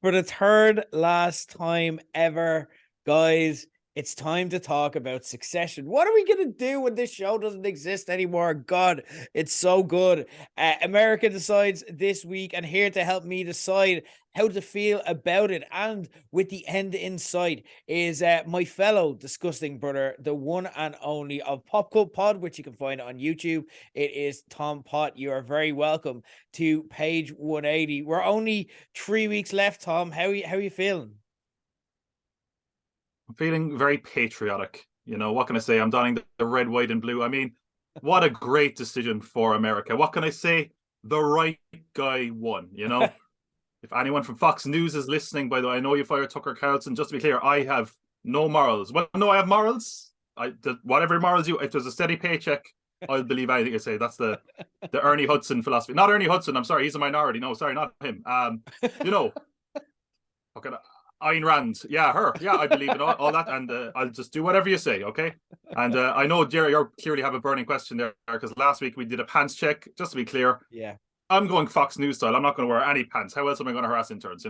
For the third last time ever, guys, it's time to talk about Succession. What are we going to do when this show doesn't exist anymore? God, it's so good. America Decides this week, and here to help me decide how to feel about it and with the end in sight is my fellow disgusting brother, the one and only of Pop Cult Pod, which you can find on YouTube. It is Tom Pott. You are very welcome to page 180. We're only 3 weeks left, Tom. How are you feeling? I'm feeling very patriotic. What can I say? I'm donning the red, white, and blue. I mean, what a great decision for America. What can I say? The right guy won, If anyone from Fox News is listening, by the way, I know you fired Tucker Carlson. Just to be clear, I have no morals. Well, no, I have morals. Whatever morals if there's a steady paycheck, I'll believe anything I say. That's the Ernie Hudson philosophy. Not Ernie Hudson. I'm sorry, he's a minority. No, sorry, not him. Okay, Ayn Rand, yeah, her, yeah, I believe in all that, and I'll just do whatever you say, okay? And I know, Jerry, you clearly have a burning question there, because last week we did a pants check. Just to be clear, yeah, I'm going Fox News style. I'm not going to wear any pants. How else am I going to harass interns,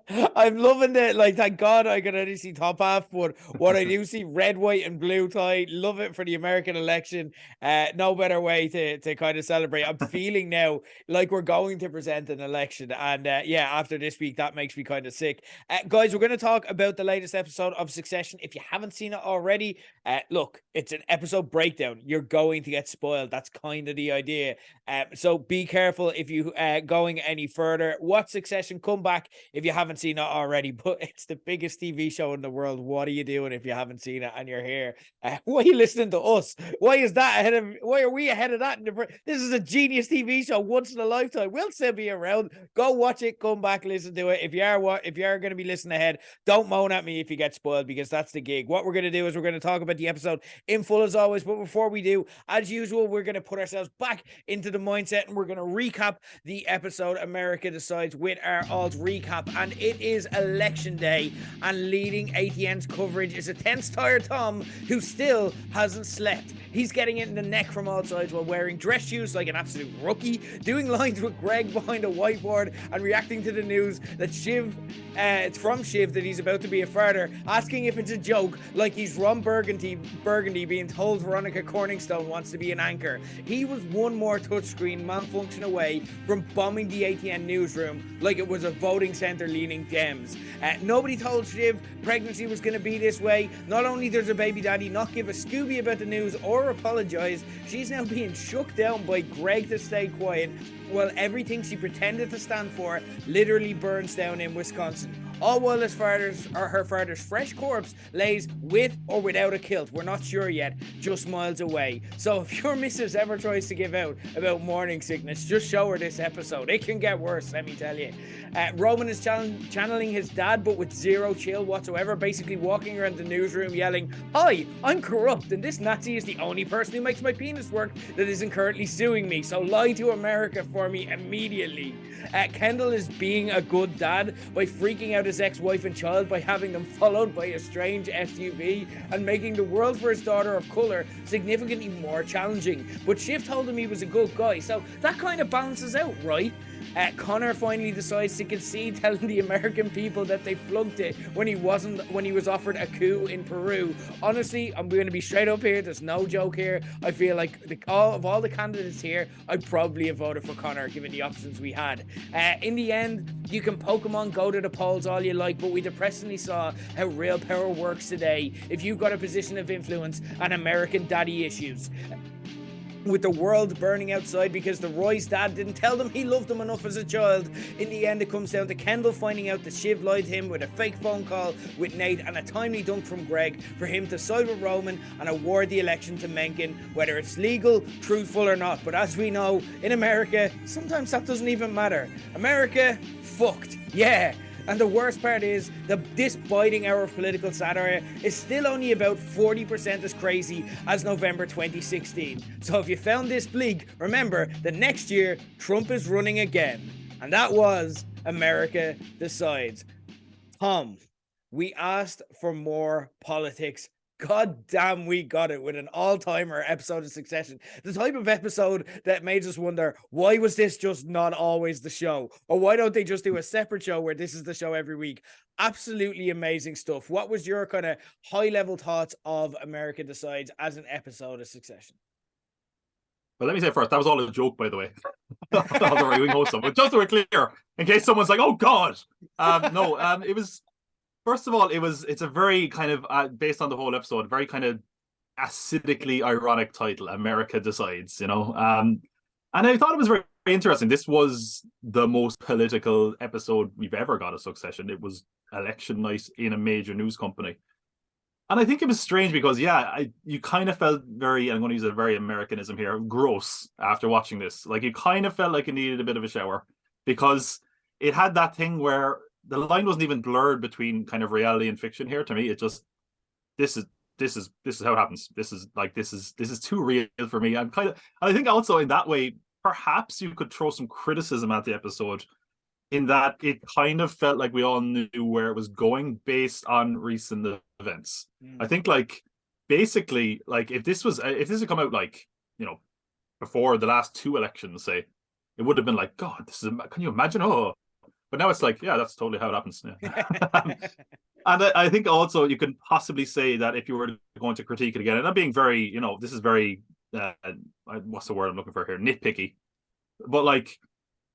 I'm loving it. Like, thank God I can only see top half, but what I do see red, white, and blue tie. Love it for the American election. No better way to kind of celebrate. I'm feeling now like we're going to present an election, and yeah, after this week, that makes me kind of sick. Guys, we're going to talk about the latest episode of Succession. If you haven't seen it already, look, it's an episode breakdown. You're going to get spoiled. That's kind of the idea. So be careful if you going any further. Watch Succession, come back if you haven't seen it already. But it's the biggest TV show in the world. What are you doing if you haven't seen it and you're here? Why are you listening to us? Why are we ahead of that? This is a genius TV show, once in a lifetime. We'll still be around. Go watch it, come back, listen to it. If you are going to be listening ahead, don't moan at me if you get spoiled, because that's the gig. What we're going to do is we're going to talk about the episode in full as always. But before we do, as usual, we're going to put ourselves back into the mindset, and we're going to recap the episode America Decides with our alt recap. And it is election day, and leading ATN's coverage is a tense, tired Tom who still hasn't slept. He's getting it in the neck from all sides while wearing dress shoes like an absolute rookie, doing lines with Greg behind a whiteboard, and reacting to the news that it's from Shiv that he's about to be a father, asking if it's a joke, like he's Ron Burgundy being told Veronica Corningstone wants to be an anchor. He was one more touchscreen malfunction away from bombing the ATN newsroom like it was a voting centre leaning Dems. Nobody told Shiv pregnancy was going to be this way. Not only does her baby daddy not give a Scooby about the news or apologise, she's now being shook down by Greg to stay quiet, while everything she pretended to stand for literally burns down in Wisconsin. All while her father's fresh corpse lays with or without a kilt. We're not sure yet, just miles away. So if your missus ever tries to give out about morning sickness, just show her this episode. It can get worse, let me tell you. Roman is channeling his dad, but with zero chill whatsoever, basically walking around the newsroom yelling, "Hi, I'm corrupt, and this Nazi is the only person who makes my penis work that isn't currently suing me, so lie to America for me immediately." Kendall is being a good dad by freaking out his ex-wife and child by having them followed by a strange SUV and making the world for his daughter of colour significantly more challenging. But Shiv told him he was a good guy, so that kind of balances out, right? Connor finally decides to concede, telling the American people that they flunked it when he was offered a coup in Peru. Honestly, I'm going to be straight up here. There's no joke here. I feel like of all the candidates here, I'd probably have voted for Connor given the options we had. In the end, you can Pokemon go to the polls all you like, but we depressingly saw how real power works today if you've got a position of influence and American daddy issues. With the world burning outside because the Roy's dad didn't tell them he loved them enough as a child. In the end, it comes down to Kendall finding out that Shiv lied to him with a fake phone call with Nate and a timely dunk from Greg for him to side with Roman and award the election to Mencken, whether it's legal, truthful or not. But as we know, in America, sometimes that doesn't even matter. America, fucked. Yeah. And the worst part is that this biting hour of political satire is still only about 40% as crazy as November 2016. So if you found this bleak, remember that next year, Trump is running again. And that was America Decides. Tom, we asked for more politics God damn, we got it with an all-timer episode of Succession. The type of episode that made us wonder, why was this just not always the show? Or why don't they just do a separate show where this is the show every week? Absolutely amazing stuff. What was your kind of high-level thoughts of America Decides as an episode of Succession? But let me say first, that was all a joke, by the way. All the right-wing host stuff. But just so we're clear, in case someone's like, "Oh God," it was. First of all, it's a very kind of based on the whole episode, very kind of acidically ironic title, America Decides, and I thought it was very, very interesting. This was the most political episode we've ever got of Succession. It was election night in a major news company. And I think it was strange because, you kind of felt very, I'm going to use a very Americanism here, gross after watching this. Like, you kind of felt like it needed a bit of a shower because it had that thing where the line wasn't even blurred between kind of reality and fiction here. To me, it just, this is how it happens. This is too real for me. I think also in that way, perhaps you could throw some criticism at the episode in that it kind of felt like we all knew where it was going based on recent events. I think basically if this had come out before the last two elections, say, it would have been like, God, can you imagine? Oh, but now it's like, yeah, that's totally how it happens. Yeah. And I think also you can possibly say that if you were going to critique it again, and I'm being very, this is very, what's the word I'm looking for here? Nitpicky. But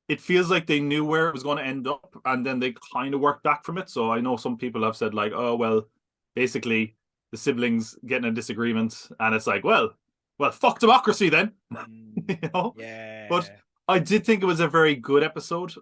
it feels like they knew where it was going to end up, and then they kind of worked back from it. So I know some people have said oh, well, basically the siblings getting a disagreement, and it's like, well, fuck democracy then. Yeah. But I did think it was a very good episode.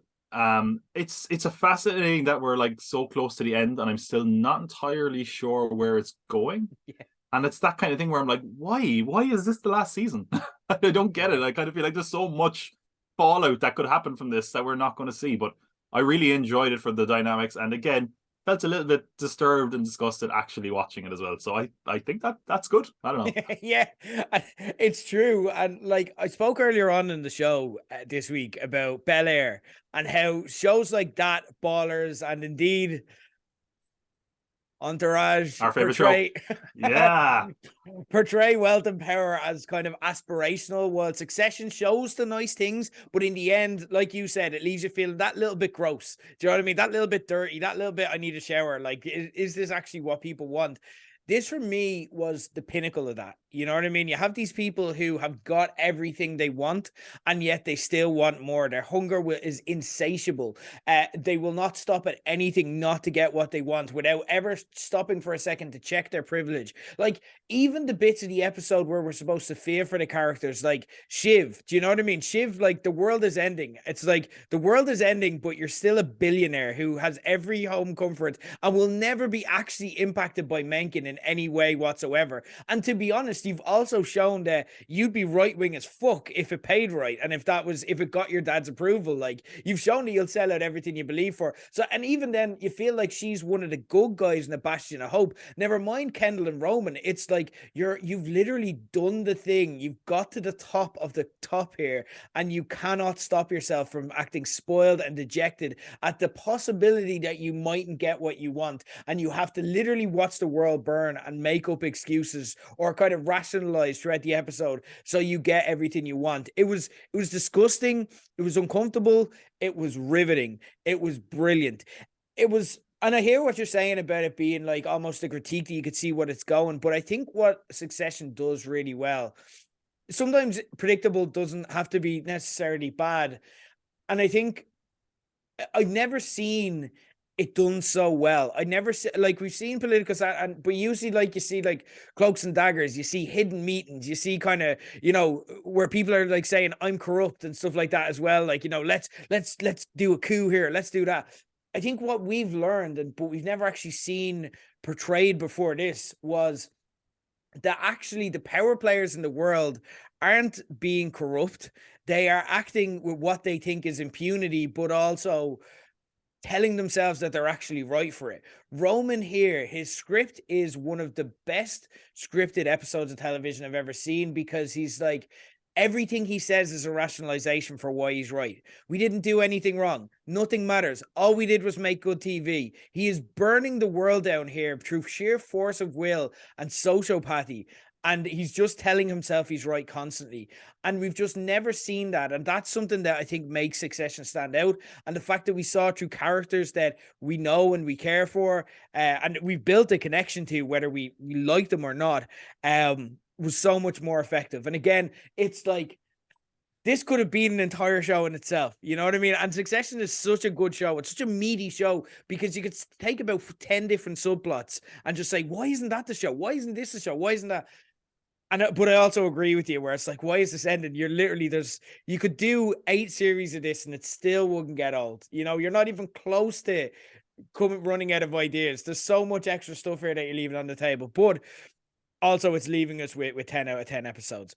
It's a fascinating that we're so close to the end, and I'm still not entirely sure where it's going. Yeah. And it's that kind of thing where I'm like, why is this the last season? I don't get it. I kind of feel like there's so much fallout that could happen from this that we're not going to see. But I really enjoyed it for the dynamics, and again, felt a little bit disturbed and disgusted actually watching it as well. So I think that's good. I don't know. Yeah, it's true. And I spoke earlier on in the show this week about Bel-Air and how shows like that, Ballers, and indeed Entourage, our favorite show. Yeah. Portray wealth and power as kind of aspirational, while Succession shows the nice things, but in the end, like you said, it leaves you feeling that little bit gross. Do you know what I mean? That little bit dirty, that little bit, I need a shower. Is this actually what people want? This for me was the pinnacle of that. You know what I mean? You have these people who have got everything they want, and yet they still want more. Their hunger is insatiable. They will not stop at anything not to get what they want without ever stopping for a second to check their privilege. Even the bits of the episode where we're supposed to fear for the characters, like Shiv, do you know what I mean? Shiv, the world is ending. It's like the world is ending, but you're still a billionaire who has every home comfort and will never be actually impacted by Mencken in any way whatsoever. And to be honest, you've also shown that you'd be right wing as fuck if it paid right, and if it got your dad's approval. You've shown that you'll sell out everything you believe for. So, and even then, you feel like she's one of the good guys in a bastion of hope. Never mind Kendall and Roman. It's like you've literally done the thing. You've got to the top of the top here, and you cannot stop yourself from acting spoiled and dejected at the possibility that you mightn't get what you want, and you have to literally watch the world burn and make up excuses or kind of rationalize throughout the episode so you get everything you want. It was disgusting. It was uncomfortable. It was riveting. It was brilliant. And I hear what you're saying about it being almost a critique that you could see what it's going. But I think what Succession does really well, sometimes predictable doesn't have to be necessarily bad. And I think I've never seen it done so well. I never see, we've seen political, but usually you see Cloaks and Daggers, you see hidden meetings, you see kind of, where people are saying I'm corrupt and stuff like that as well. Let's do a coup here. Let's do that. I think what we've learned, but we've never actually seen portrayed before this, was that actually the power players in the world aren't being corrupt. They are acting with what they think is impunity, but also telling themselves that they're actually right for it. Roman here, his script is one of the best scripted episodes of television I've ever seen, because he's Everything he says is a rationalization for why he's right. We didn't do anything wrong. Nothing matters. All we did was make good TV. He is burning the world down here through sheer force of will and sociopathy. And he's just telling himself he's right constantly. And we've just never seen that. And that's something that I think makes Succession stand out. And the fact that we saw through characters that we know and we care for, and we've built a connection to, whether we like them or not, was so much more effective. And again, it's like, this could have been an entire show in itself. You know what I mean? And Succession is such a good show. It's such a meaty show because you could take about 10 different subplots and just say, why isn't that the show? Why isn't this the show? Why isn't that? And but I also agree with you where it's like, why is this ending? You're literally, you could do 8 series of this and it still wouldn't get old. You know, you're not even close to running out of ideas. There's so much extra stuff here that you're leaving on the table. But also, it's leaving us with 10 out of 10 episodes.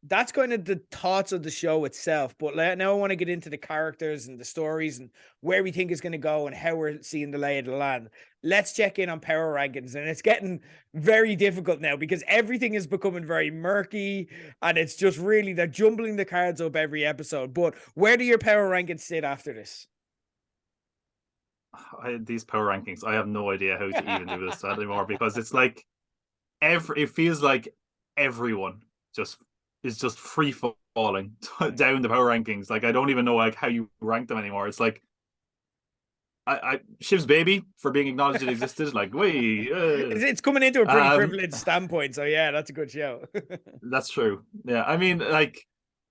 That's kind of the thoughts of the show itself. But now I want to get into the characters and the stories and where we think it's going to go and how we're seeing the lay of the land. Let's check in on power rankings. And it's getting very difficult now because everything is becoming very murky. And it's just really, they're jumbling the cards up every episode. But where do your power rankings sit after this? These power rankings, I have no idea how to even do this anymore because it's like, it feels like everyone is just free falling down the power rankings. Like I don't even know like how you rank them anymore. It's like Shiv's baby for being acknowledged it existed. Like it's coming into a pretty privileged standpoint. So yeah, that's a good show. That's true. Yeah, I mean, like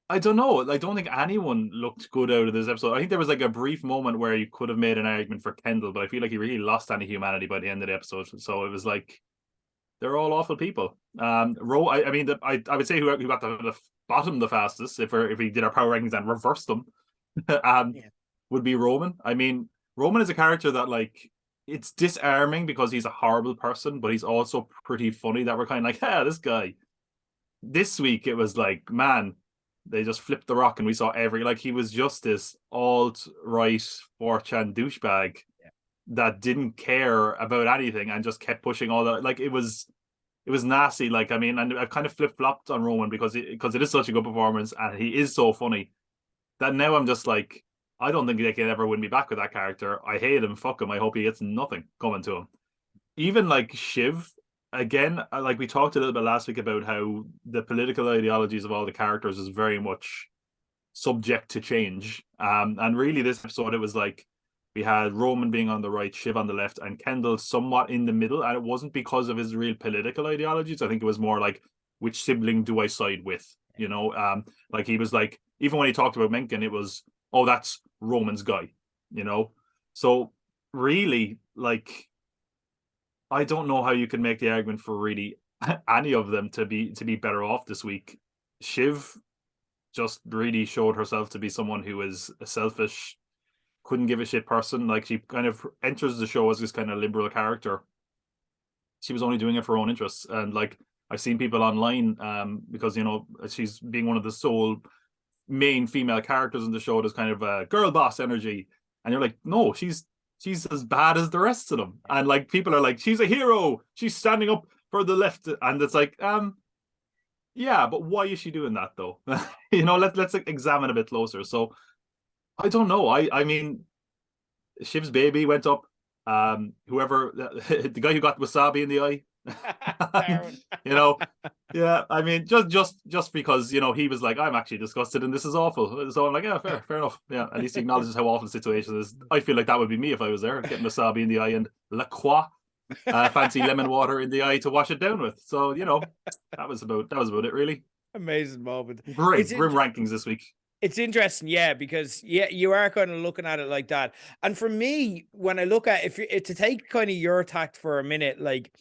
I don't know. I don't think anyone looked good out of this episode. I think there was like a brief moment where you could have made an argument for Kendall, but I feel like he really lost any humanity by the end of the episode. So it was like, they're all awful people. I mean, I would say who got the bottom the fastest, if we did our power rankings and reversed them, would be Roman. I mean, Roman is a character that like, it's disarming because he's a horrible person, but he's also pretty funny that we're kind of like, yeah, this guy. This week it was like, man, they just flipped the rock and we saw he was just this alt-right 4chan douchebag that didn't care about anything and just kept pushing all that. Like it was nasty. Like, I mean, and I've kind of flip-flopped on Roman because it is such a good performance and he is so funny that now I'm just like, I don't think they can ever win me back with that character. I hate him. Fuck him. I hope he gets nothing coming to him. Even like Shiv, again, like we talked a little bit last week about how the political ideologies of all the characters is very much subject to change. And really this episode, it was like, we had Roman being on the right, Shiv on the left, and Kendall somewhat in the middle. And it wasn't because of his real political ideologies. I think it was more like, which sibling do I side with? You know, like he was like, even when he talked about Mencken, it was, oh, that's Roman's guy, you know? So really, like, I don't know how you can make the argument for really any of them to be better off this week. Shiv just really showed herself to be someone who is a selfish, couldn't give a shit person. Like she kind of enters the show as this kind of liberal character. She was only doing it for her own interests. And like I've seen people online, because, you know, she's being one of the sole main female characters in the show, there's kind of a girl boss energy. And you're like, no, she's as bad as the rest of them. And like people are like, she's a hero, she's standing up for the left. And it's like, yeah, but why is she doing that though? You know, let's examine a bit closer. So I don't know. I mean, Shiv's baby went up. Whoever the guy who got wasabi in the eye, you know, yeah. I mean, just because, you know, he was like, I'm actually disgusted and this is awful. So I'm like, yeah, fair enough. Yeah, at least he acknowledges how awful the situation is. I feel like that would be me if I was there, getting wasabi in the eye and La Croix, fancy lemon water in the eye to wash it down with. So, you know, that was about it, really. Amazing moment. Grim rankings this week. It's interesting, yeah, because you are kind of looking at it like that. And for me, when I look at to take kind of your tact for a minute, like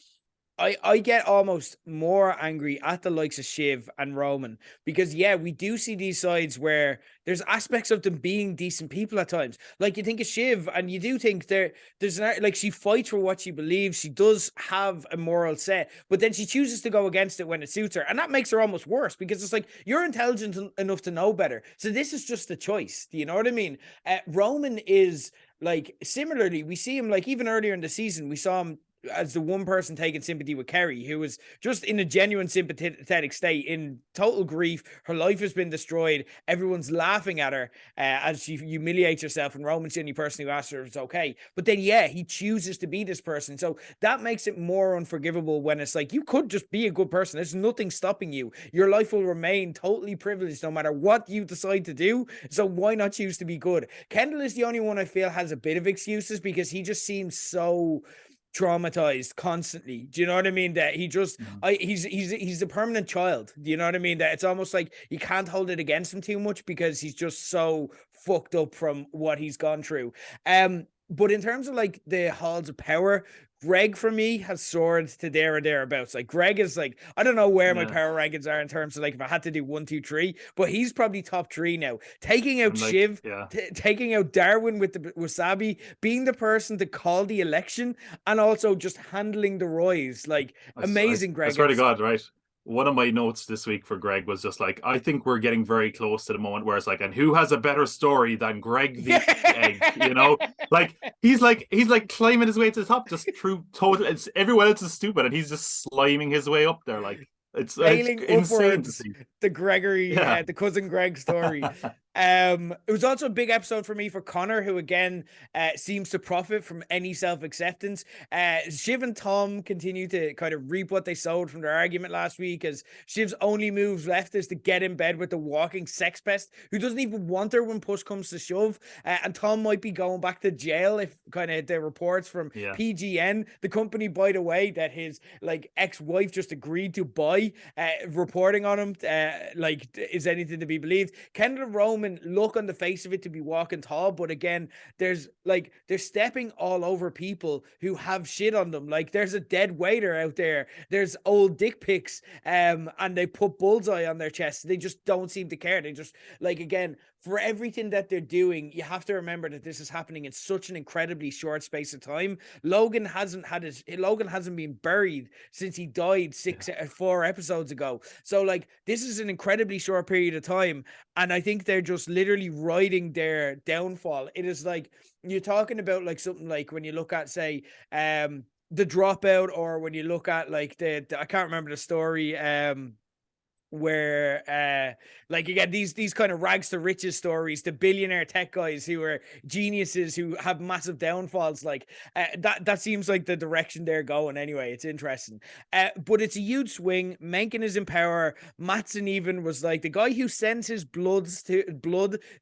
I get almost more angry at the likes of Shiv and Roman because, yeah, we do see these sides where there's aspects of them being decent people at times. Like you think of Shiv and you do think there's like she fights for what she believes. She does have a moral set, but then she chooses to go against it when it suits her. And that makes her almost worse because it's like, you're intelligent enough to know better. So this is just a choice. Do you know what I mean? Roman is like, similarly, we see him like even earlier in the season, we saw him as the one person taking sympathy with Kerry, who was just in a genuine sympathetic state, in total grief. Her life has been destroyed. Everyone's laughing at her as she humiliates herself, and Roman's the only person who asks her if it's okay. But then, yeah, he chooses to be this person. So that makes it more unforgivable when it's like, you could just be a good person. There's nothing stopping you. Your life will remain totally privileged no matter what you decide to do. So why not choose to be good? Kendall is the only one I feel has a bit of excuses, because he just seems so traumatized constantly. Do you know what I mean? That he just he's a permanent child. Do you know what I mean? That it's almost like you can't hold it against him too much, because he's just so fucked up from what he's gone through. But in terms of like the halls of power, Greg for me has soared to there or thereabouts. Like Greg is like, I don't know where my power rankings are in terms of like if I had to do 1, 2, 3, but he's probably top 3 now. Taking out like, Shiv, taking out Darwin with the wasabi, being the person to call the election, and also just handling the Roy's. Like amazing, Greg. I swear to God, right? One of my notes this week for Greg was just like, I think we're getting very close to the moment where it's like, and who has a better story than Greg the Egg? You know, like he's like climbing his way to the top just through total. It's everyone else is stupid, and he's just sliming his way up there. Like it's insane to see. The Gregory, the cousin Greg story. It was also a big episode for me for Connor, who again seems to profit from any self-acceptance. Shiv and Tom continue to kind of reap what they sowed from their argument last week, as Shiv's only moves left is to get in bed with the walking sex pest who doesn't even want her when push comes to shove. And Tom might be going back to jail if kind of the reports from PGN, the company, by the way, that his like ex-wife just agreed to buy, reporting on him like is anything to be believed. Kendall and Roman look on the face of it to be walking tall, but again, there's like they're stepping all over people who have shit on them. Like there's a dead waiter out there, there's old dick pics, and they put bullseye on their chest. They just don't seem to care. They just like, again, for everything that they're doing, you have to remember that this is happening in such an incredibly short space of time. Logan hasn't been buried since he died 4 episodes ago. So like this is an incredibly short period of time, and I think they're just literally riding their downfall. It is like you're talking about like something like when you look at, say, The Dropout, or when you look at like the I can't remember the story, where like again these kind of rags to riches stories, the billionaire tech guys who are geniuses who have massive downfalls, like that seems like the direction they're going anyway. It's interesting, but it's a huge swing. Mencken is in power. Matsson even was like the guy who sends his blood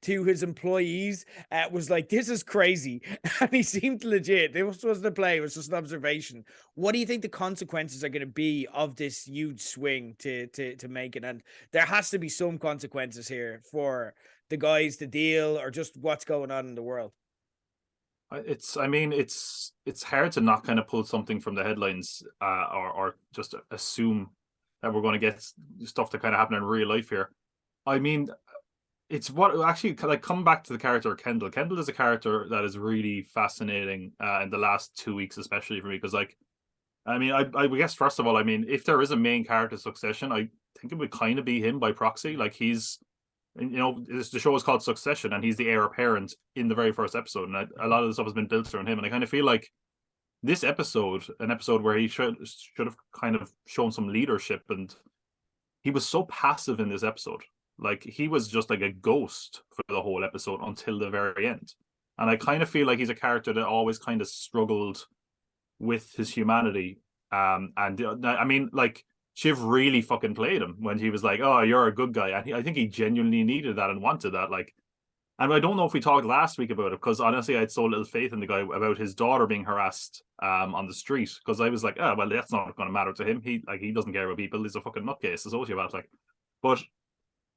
to his employees, was like, this is crazy. And he seemed legit. This wasn't a play, it was just an observation. What do you think the consequences are going to be of this huge swing to make it? And there has to be some consequences here for the guys to deal, or just what's going on in the world. It's hard to not kind of pull something from the headlines, or just assume that we're going to get stuff that kind of happen in real life here. I mean, it's what actually, like, come back to the character of Kendall. Kendall is a character that is really fascinating in the last 2 weeks, especially for me, because like, I mean, I guess first of all, I mean, if there is a main character Succession, I think it would kind of be him by proxy. Like he's, you know, the show is called Succession, and he's the heir apparent in the very first episode, and a lot of the stuff has been built around him. And I kind of feel like this episode, an episode where he should have kind of shown some leadership, and he was so passive in this episode. Like he was just like a ghost for the whole episode until the very end. And I kind of feel like he's a character that always kind of struggled with his humanity. And I mean, like, Shiv really fucking played him when he was like, "Oh, you're a good guy," and I think he genuinely needed that and wanted that. Like, and I don't know if we talked last week about it, because honestly, I had so little faith in the guy about his daughter being harassed on the street, because I was like, "Oh, well, that's not going to matter to him. He doesn't care about people. He's a fucking nutcase, a sociopath." Like, but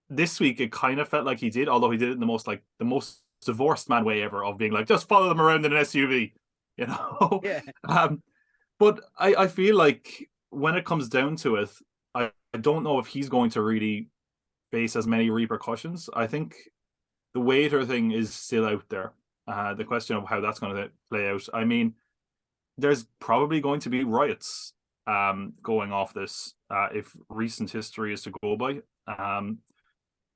this week it kind of felt like he did, although he did it in the most divorced man way ever, of being like, just follow them around in an SUV, you know. Yeah. But I feel like when it comes down to it, I don't know if he's going to really face as many repercussions. I think the waiter thing is still out there. The question of how that's going to play out. I mean, there's probably going to be riots going off this, if recent history is to go by.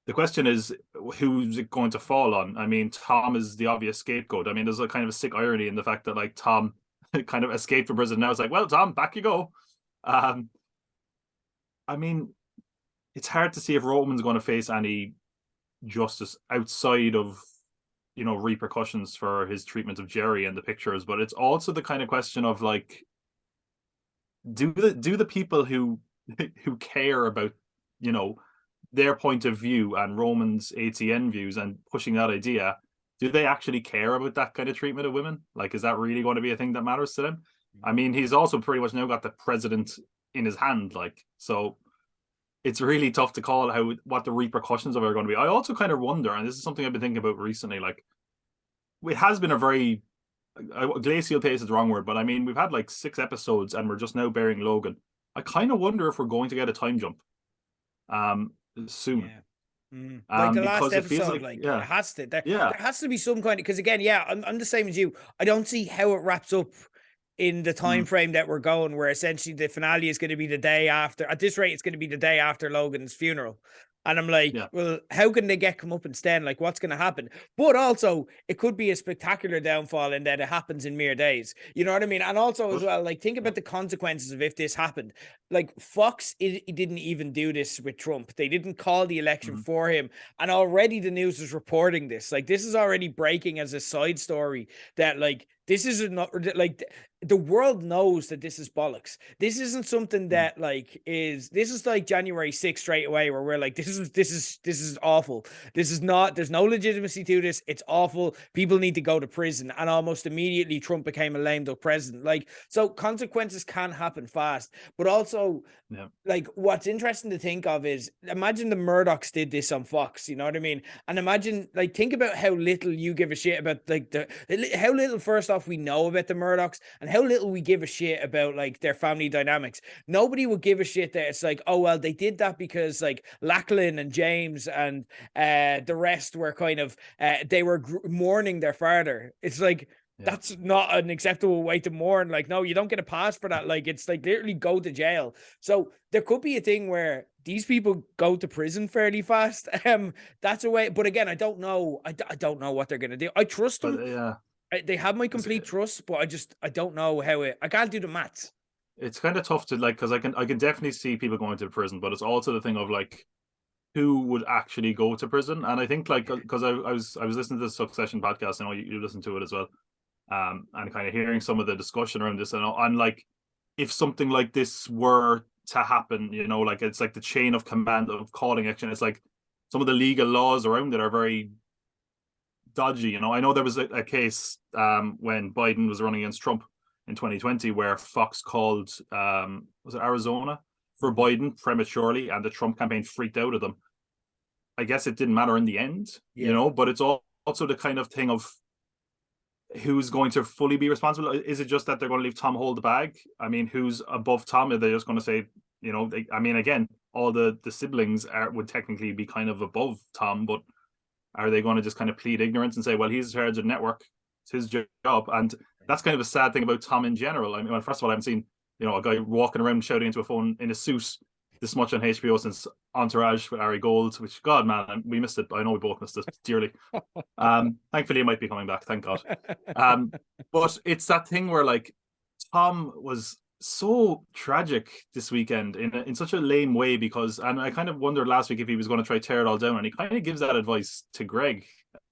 The question is, who's it going to fall on? I mean, Tom is the obvious scapegoat. I mean, there's a kind of a sick irony in the fact that, like, Tom kind of escaped from prison. Now it's like, well, Tom, back you go. I mean, it's hard to see if Roman's going to face any justice outside of, you know, repercussions for his treatment of Jerry and the pictures, but it's also the kind of question of like, do the people who care about, you know, their point of view and Roman's ATN views and pushing that idea, do they actually care about that kind of treatment of women? Like, is that really going to be a thing that matters to them? I mean, he's also pretty much now got the president in his hand, like, so it's really tough to call what the repercussions of it are going to be. I also kind of wonder, and this is something I've been thinking about recently, like, it has been a very glacial pace is the wrong word, but I mean, we've had like 6 episodes and we're just now burying Logan. I kind of wonder if we're going to get a time jump soon. Yeah. Like the last episode, it has to. There has to be some kind of, because again, I'm the same as you. I don't see how it wraps up in the time frame that we're going, where essentially the finale is going to be the day after. At this rate, it's going to be the day after Logan's funeral. And I'm like, well, how can they get comeuppance then? Like, what's going to happen? But also, it could be a spectacular downfall in that it happens in mere days. You know what I mean? And also, as well, like, think about the consequences of if this happened. Like, Fox didn't even do this with Trump. They didn't call the election for him. And already the news is reporting this. Like, this is already breaking as a side story that, like, this is not, like, the world knows that this is bollocks. This isn't something that this is like January 6th straight away, where we're like, this is awful. This is not, there's no legitimacy to this. It's awful. People need to go to prison. And almost immediately Trump became a lame duck president. Like, so consequences can happen fast, but also like, what's interesting to think of is, imagine the Murdochs did this on Fox, you know what I mean? And imagine, like, think about how little you give a shit about, like, how little, first off, we know about the Murdochs, and how little we give a shit about, like, their family dynamics. Nobody would give a shit that it's like, oh, well, they did that because, like, Lachlan and James and the rest were kind of, they were mourning their father. It's like, that's not an acceptable way to mourn. Like, no, you don't get a pass for that. Like, it's like literally go to jail. So there could be a thing where these people go to prison fairly fast. That's a way. But again, I don't know. I don't know what they're going to do. I trust them. They have my complete trust, but I don't know how I can't do the maths. It's kind of tough to, like, because I can definitely see people going to prison, but it's also the thing of, like, who would actually go to prison. And I think, like, because I was listening to the Succession podcast, I know you listen to it as well. And kind of hearing some of the discussion around this, and like, if something like this were to happen, you know, like, it's like the chain of command of calling action. It's like some of the legal laws around it are very dodgy. You know, I know there was a case when Biden was running against Trump in 2020 where Fox called was it Arizona for Biden prematurely, and the Trump campaign freaked out at them. I guess it didn't matter in the end, you know, but it's also the kind of thing of who's going to fully be responsible. Is it just that they're going to leave Tom hold the bag? I mean, who's above Tom? Are they just going to say, you know, I mean, again, all the siblings would technically be kind of above Tom, but are they going to just kind of plead ignorance and say, well, he's in charge of the network, it's his job? And that's kind of a sad thing about Tom in general. I mean, well, first of all, I haven't seen, you know, a guy walking around shouting into a phone in a suit this much on HBO since Entourage with Ari Gold, which, God, man, we missed it. I know we both missed it dearly. Thankfully, it might be coming back. Thank God. But it's that thing where, like, Tom was so tragic this weekend in such a lame way, because, and I kind of wondered last week if he was going to try to tear it all down, and he kind of gives that advice to Greg.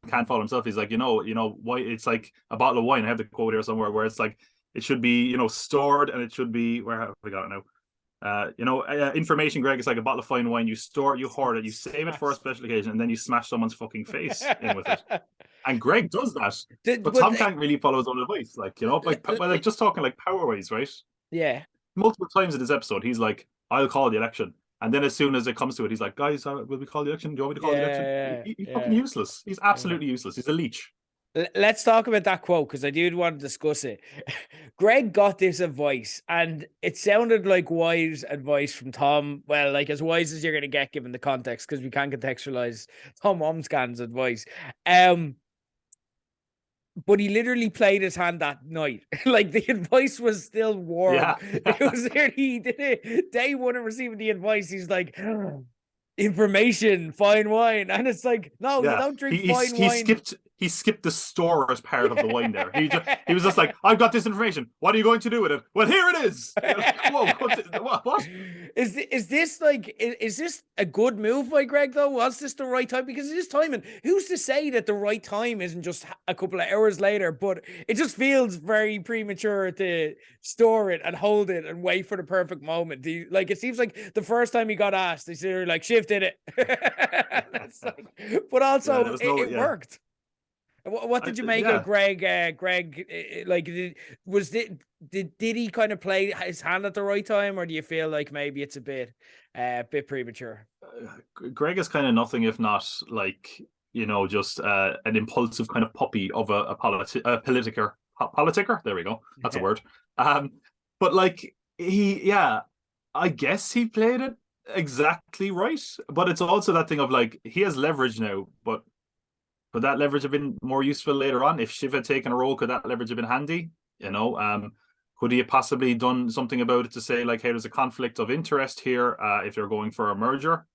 Can't follow himself. He's like, you know, why it's like a bottle of wine. I have the quote here somewhere where it's like, it should be, you know, stored, and it should be, where have we got it now? Information, Greg, is like a bottle of fine wine. You store it, you hoard it, you save it for a special occasion, and then you smash someone's fucking face in with it. And Greg does that, but Tom can't really follow his own advice. Like, you know, like just talking like power wise, right? Yeah. Multiple times in this episode, he's like, "I'll call the election," and then as soon as it comes to it, he's like, "Guys, will we call the election? Do you want me to call the election?" He's fucking useless. He's absolutely useless. He's a leech. Let's talk about that quote, because I did want to discuss it. Greg got this advice, and it sounded like wise advice from Tom. Well, like, as wise as you're going to get given the context, because we can't contextualize Tom Omscan's advice. But he literally played his hand that night. Like, the advice was still warm. Yeah. It was literally, he did it day one of receiving the advice. He's like, information, fine wine. And it's like, no, you don't drink fine wine. he skipped the store as part of the wine there. He was just like, I've got this information. What are you going to do with it? Well, here it is. Whoa, what? Is this like, is this a good move by Greg though? Was this the right time? Because it is timing. Who's to say that the right time isn't just a couple of hours later? But it just feels very premature to store it and hold it and wait for the perfect moment. Like, it seems like the first time he got asked, they said like, Shiv did it. But also it worked. What did you make of Greg? Like, did he kind of play his hand at the right time, or do you feel like maybe it's a bit premature? Greg is kind of nothing if not like, just an impulsive kind of puppy of a politiker. There we go. That's a word. But like I guess he played it exactly right. But it's also that thing of like, he has leverage now, but could that leverage have been more useful later on? If Shiv had taken a role, could that leverage have been handy? Could he have possibly done something about it to say like, hey, there's a conflict of interest here if you're going for a merger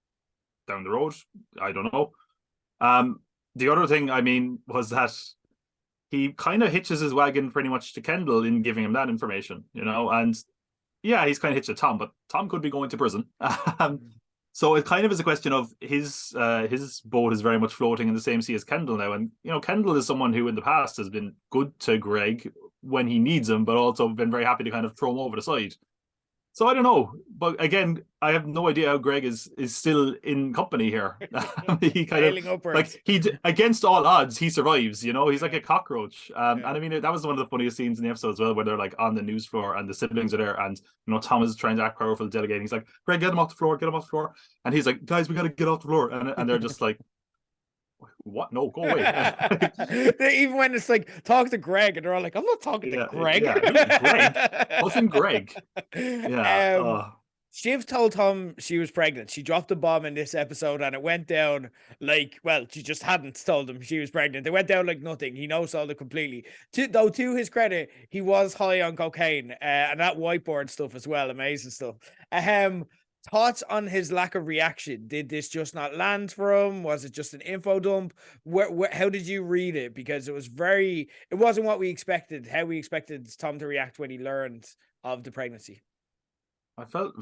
down the road? I don't know. The other thing, I mean, was that he kind of hitches his wagon pretty much to Kendall in giving him that information, and yeah, he's kind of hitched to Tom, but Tom could be going to prison. So it kind of is a question of his boat is very much floating in the same sea as Kendall now. And, Kendall is someone who in the past has been good to Greg when he needs him, but also been very happy to kind of throw him over the side. So I don't know. But again, I have no idea how Greg is still in company here. He kind of like against all odds, he survives, he's like a cockroach. And I mean, that was one of the funniest scenes in the episode as well, where they're like on the news floor and the siblings are there, and Tom is trying to act powerful, delegating. He's like, Greg, get him off the floor. And he's like, guys, we got to get off the floor. And they're just like, what? No, go away. Even when it's like, talk to Greg, and they're all like, I'm not talking to Greg. Greg. Wasn't Greg. Shiv told Tom she was pregnant. She dropped a bomb in this episode, and it went down like, well, she just hadn't told him she was pregnant. It went down like nothing. He no-sold it completely. To his credit, he was high on cocaine and that whiteboard stuff as well. Amazing stuff. Thoughts on his lack of reaction? Did this just not land for him? Was it just an info dump? How did you read it? Because it wasn't what we expected, how we expected Tom to react when he learned of the pregnancy. I felt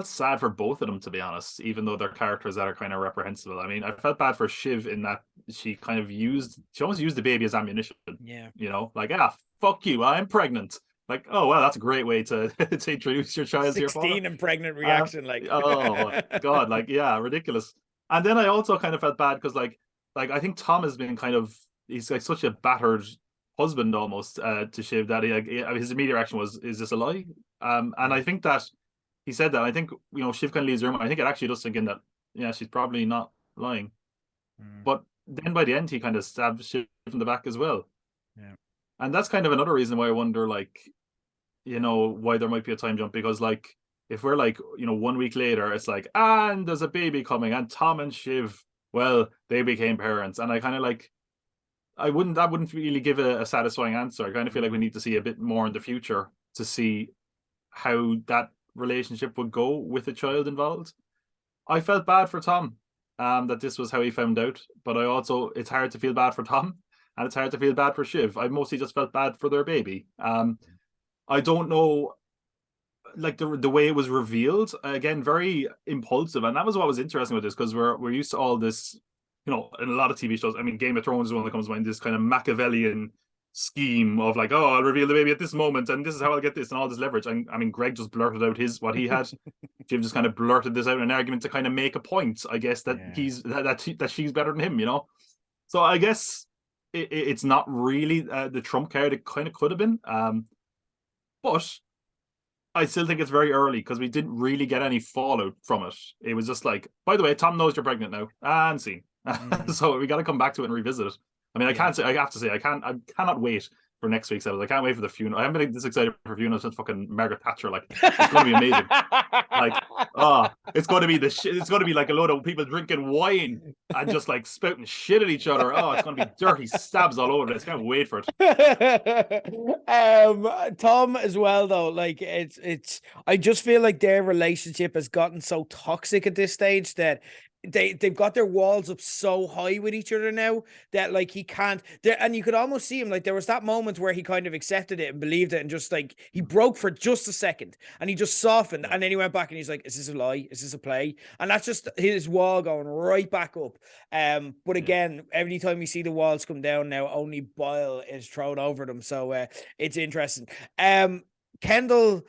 sad for both of them, to be honest, even though they're characters that are kind of reprehensible. I mean, I felt bad for Shiv in that she almost used the baby as ammunition. Yeah. Like, fuck you, I'm pregnant. Like, oh, well, that's a great way to introduce your child to your father. 16 and pregnant reaction, oh, God, like, yeah, ridiculous. And then I also kind of felt bad because, like I think Tom has been he's like such a battered husband almost to Shiv that his immediate reaction was, is this a lie? And I think that he said that. I think, Shiv kind of leaves the room. I think it actually does think in that, yeah, she's probably not lying. But then by the end, he kind of stabbed Shiv in the back as well. Yeah. And that's kind of another reason why I wonder, like, why there might be a time jump, because like if we're like 1 week later it's like, and there's a baby coming and Tom and Shiv, well, they became parents, and I kind of like that wouldn't really give a satisfying answer. I kind of feel like we need to see a bit more in the future to see how that relationship would go with a child involved. I felt bad for Tom that this was how he found out, but it's hard to feel bad for Tom and it's hard to feel bad for Shiv. I mostly just felt bad for their baby. I don't know, like the way it was revealed, again, very impulsive, and that was what was interesting with this, because we're used to all this, in a lot of TV shows. I mean, Game of Thrones is one that comes to mind. This kind of Machiavellian scheme of like, oh, I'll reveal the baby at this moment, and this is how I'll get this, and all this leverage. And I mean, Greg just blurted out what he had. Jim just kind of blurted this out in an argument to kind of make a point, I guess, that that she's better than him, So I guess it's not really the trump card. It kind of could have been. But I still think it's very early because we didn't really get any fallout from it. It was just like, by the way, Tom knows you're pregnant now, and scene. So we got to come back to it and revisit it. I mean, I cannot wait for next week's episode. I can't wait for the funeral. I haven't been this excited for funeral since fucking Margaret Thatcher. Like, it's going to be amazing. Like, it's going to be it's going to be like a load of people drinking wine and just like spouting shit at each other. Oh, it's going to be dirty stabs all over it. I can't wait for it. Tom as well, though. Like, it's. I just feel like their relationship has gotten so toxic at this stage that they've got their walls up so high with each other now that like he can't there, and you could almost see him, like there was that moment where he kind of accepted it and believed it, and just like he broke for just a second and he just softened, and then he went back and he's like, is this a lie, is this a play? And that's just his wall going right back up. But again, every time we see the walls come down now, only bile is thrown over them, so it's interesting. Kendall